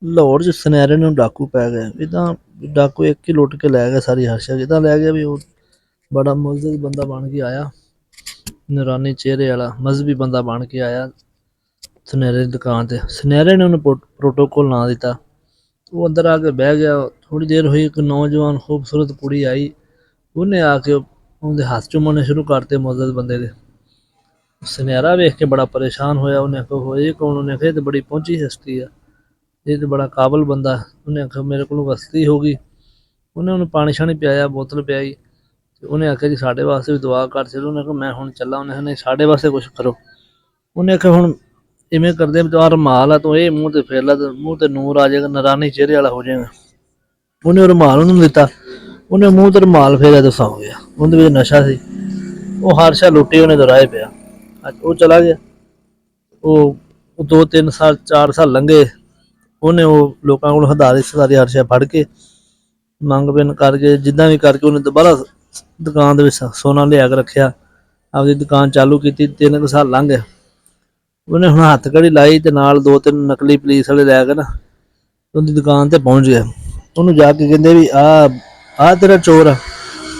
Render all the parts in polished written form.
ਲਾਹੌਰ 'ਚ ਸੁਨਿਆਰੇ ਨੂੰ ਡਾਕੂ ਪੈ ਗਏ। ਇੱਦਾਂ ਡਾਕੂ ਇੱਕ ਹੀ ਲੁੱਟ ਕੇ ਲੈ ਗਿਆ ਸਾਰੀ ਹਰਸ਼ਾ। ਇੱਦਾਂ ਲੈ ਗਿਆ ਵੀ ਉਹ ਬੜਾ ਮੁਲਜ਼ਮ ਬੰਦਾ ਬਣ ਕੇ ਆਇਆ, ਨੂਰਾਨੀ ਚਿਹਰੇ ਵਾਲਾ ਮਜ਼ਹਬੀ ਬੰਦਾ ਬਣ ਕੇ ਆਇਆ ਸੁਨਿਆਰੇ ਦੀ ਦੁਕਾਨ 'ਤੇ। ਸੁਨਿਆਰੇ ਨੇ ਉਹਨੂੰ ਪ੍ਰੋਟੋਕੋਲ ਨਾਂ ਦਿੱਤਾ। ਉਹ ਅੰਦਰ ਆ ਕੇ ਬਹਿ ਗਿਆ। ਥੋੜ੍ਹੀ ਦੇਰ ਹੋਈ, ਇੱਕ ਨੌਜਵਾਨ ਖੂਬਸੂਰਤ ਕੁੜੀ ਆਈ। ਉਹਨੇ ਆ ਕੇ ਉਹਦੇ ਹੱਥ ਚੁੰਮਣੇ ਸ਼ੁਰੂ ਕਰਤੇ ਮੁਲਜ਼ਮ ਬੰਦੇ ਦੇ। ਸੁਨਿਆਰਾ ਵੇਖ ਕੇ ਬੜਾ ਪਰੇਸ਼ਾਨ ਹੋਇਆ। ਉਹਨੇ ਆਖਿਆ ਹੋਏ ਕੌਣ? ਉਹਨੇ ਆਖਿਆ ਇਹ ਤਾਂ ਬੜੀ ਪਹੁੰਚੀ ਹਸਤੀ ਆ, ਇਹ ਤਾਂ ਬੜਾ ਕਾਬਲ ਬੰਦਾ। ਉਹਨੇ ਆਖਿਆ ਮੇਰੇ ਕੋਲੋਂ ਗਲਤੀ ਹੋ ਗਈ। ਉਹਨੇ ਉਹਨੂੰ ਪਾਣੀ ਸ਼ਾਣੀ ਪਿਆਇਆ, ਬੋਤਲ ਪਿਆਈ। ਤੇ ਉਹਨੇ ਆਖਿਆ ਜੀ ਸਾਡੇ ਵਾਸਤੇ ਵੀ ਦੁਆ ਕਰ ਚਲੋ। ਉਹਨੇ ਆਖਿਆ ਮੈਂ ਹੁਣ ਚੱਲਾਂ। ਉਹਨੇ ਆਖਿਆ ਨਹੀਂ ਸਾਡੇ ਵਾਸਤੇ ਕੁਛ ਕਰੋ। ਉਹਨੇ ਆਖਿਆ ਹੁਣ ਇਵੇਂ ਕਰਦੇ ਤੂੰ ਰੁਮਾਲ ਆ, ਤੂੰ ਇਹ ਮੂੰਹ ਤੇ ਫੇਰ ਲਾ, ਮੂੰਹ ਤੇ ਨੂਰ ਆ ਜਾਏਗਾ, ਨੂਰਾਨੀ ਚਿਹਰੇ ਵਾਲਾ ਹੋ ਜਾਏਗਾ। ਉਹਨੇ ਉਹ ਰੁਮਾਲ ਉਹਨੂੰ ਦਿੱਤਾ। ਉਹਨੇ ਮੂੰਹ ਤੇ ਰੁਮਾਲ ਫੇਰਿਆ ਤਾਂ ਸੌਂ ਗਿਆ। ਉਹਦੇ ਵਿੱਚ ਨਸ਼ਾ ਸੀ। ਉਹ ਹਰਸ਼ਾ ਲੁੱਟੀ, ਉਹਨੇ ਦੁਰਾਏ ਪਿਆ। ਅੱਜ ਉਹ ਚਲਾ ਗਿਆ। ਉਹ 2-3 ਸਾਲ 4 ਸਾਲ ਲੰਘੇ। ਉਹਨੇ ਉਹ ਲੋਕਾਂ ਕੋਲ ਹਦਾਰੀ ਸਦਾਰੀ ਹਰਸ਼ਾ ਫੜ ਕੇ ਮੰਗ ਬਿਨ ਕਰਕੇ ਜਿੱਦਾਂ ਵੀ ਕਰਕੇ ਉਹਨੇ ਦੁਬਾਰਾ ਦੁਕਾਨ ਦੇ ਵਿੱਚ ਸੋਨਾ ਲਿਆ ਕੇ ਰੱਖਿਆ, ਆਪਦੀ ਦੁਕਾਨ ਚਾਲੂ ਕੀਤੀ। 3 ਸਾਲ ਲੰਘ ਗਏ। ਉਹਨੇ ਹੁਣ ਹੱਥ ਕੜੀ ਲਾਈ ਤੇ ਨਾਲ 2-3 ਨਕਲੀ ਪੁਲਿਸ ਵਾਲੇ ਲੈ ਕੇ ਨਾ ਉਹਦੀ ਦੁਕਾਨ ਤੇ ਪਹੁੰਚ ਗਿਆ। ਉਹਨੂੰ ਜਾ ਕੇ ਕਹਿੰਦੇ ਵੀ ਆ ਤੇਰਾ ਚੋਰ ਆ?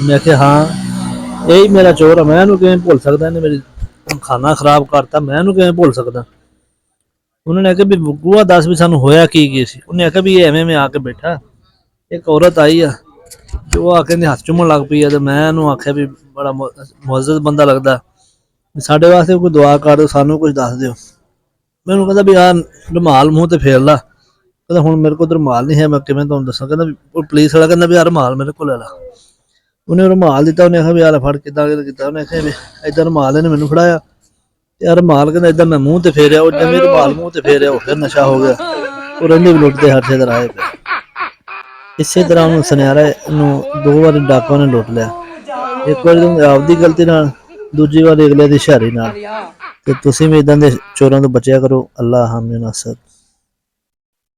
ਮੈਂ ਕਿਹਾ ਹਾਂ ਇਹੀ ਮੇਰਾ ਚੋਰ ਆ, ਮੈਂ ਇਹਨੂੰ ਕਿਵੇਂ ਭੁੱਲ ਸਕਦਾ? ਇਹਨੇ ਮੇਰੀ ਖਾਨਾ ਖਰਾਬ ਕਰਤਾ, ਮੈਂ ਇਹਨੂੰ ਕਿਵੇਂ ਭੁੱਲ ਸਕਦਾ? ਉਹਨਾਂ ਨੇ ਆਖਿਆ ਵੀ ਬੁੱਗੂਆ ਦੱਸ ਵੀ ਸਾਨੂੰ ਹੋਇਆ ਕੀ ਸੀ? ਉਹਨੇ ਆਖਿਆ ਵੀ ਐਵੇਂ ਮੈਂ ਆ ਕੇ ਬੈਠਾ, ਇੱਕ ਔਰਤ ਆਈ ਆ ਤੇ ਉਹ ਆ ਕੇ ਹੱਥ ਚੁੰਮਣ ਲੱਗ ਪਈ ਆ। ਤੇ ਮੈਂ ਇਹਨੂੰ ਆਖਿਆ ਵੀ ਬੜਾ ਮੁਅੱਜ਼ਜ਼ ਬੰਦਾ ਲੱਗਦਾ, ਸਾਡੇ ਵਾਸਤੇ ਕੋਈ ਦੁਆ ਕਰ ਦਿਓ, ਸਾਨੂੰ ਕੁਝ ਦੱਸ ਦਿਓ। ਮੈਨੂੰ ਕਹਿੰਦਾ ਵੀ ਆਹ ਰੁਮਾਲ ਮੂੰਹ ਤੇ ਫੇਰ ਲਾ। ਕਹਿੰਦਾ ਹੁਣ ਮੇਰੇ ਕੋਲ ਤਾਂ ਰੁਮਾਲ ਨਹੀਂ ਹੈ, ਮੈਂ ਕਿਵੇਂ ਤੁਹਾਨੂੰ ਦੱਸਾਂ? ਕਹਿੰਦਾ ਵੀ ਉਹ ਪੁਲਿਸ ਵਾਲਾ ਕਹਿੰਦਾ ਵੀ ਆਹ ਰੁਮਾਲ ਮੇਰੇ ਕੋਲ ਲੈ ਲਾ। ਉਹਨੇ ਰੁਮਾਲ ਦਿੱਤਾ। ਉਹਨੇ ਆਖਿਆ ਵੀ ਆਹ ਫੜ ਕਿੱਦਾਂ ਕੀਤਾ? ਉਹਨੇ ਆਖਿਆ ਵੀ ਏਦਾਂ ਰੁਮਾਲ ਇਹਨੇ ਮੈਨੂੰ ਫੜਾਇਆ ਤੇ ਆਹ ਰੁਮਾਲ ਕਹਿੰਦਾ ਏਦਾਂ ਮੈਂ ਮੂੰਹ ਤੇ ਫੇਰਿਆ। ਉਹ ਜਿਵੇਂ ਰੁਮਾਲ ਮੂੰਹ ਤੇ ਫੇਰਿਆ ਉਹ ਫਿਰ ਨਸ਼ਾ ਹੋ ਗਿਆ। ਉਹ ਰਹਿੰਦੇ ਵੀ ਲੁੱਟਦੇ ਹਰ ਸ਼ੇ ਰਾਏ ਪਏ। ਇਸੇ ਤਰ੍ਹਾਂ ਉਹਨੂੰ ਸੁਨਿਆਰੇ ਨੂੰ 2 ਵਾਰੀ ਡਾਕੂਆਂ ਨੇ ਲੁੱਟ ਲਿਆ। ਇੱਕ ਵਾਰੀ ਆਪਦੀ ਗਲਤੀ ਨਾਲ, ਦੂਜੀ ਵਾਰੀ ਅਗਲੇ ਦੀ ਹੁਸ਼ਿਆਰੀ ਨਾਲ। ਤੇ ਤੁਸੀਂ ਵੀ ਇੱਦਾਂ ਦੇ ਚੋਰਾਂ ਤੋਂ ਬਚਿਆ ਕਰੋ। ਅੱਲਾ ਹਾਮਿ ਨਾਸਰ।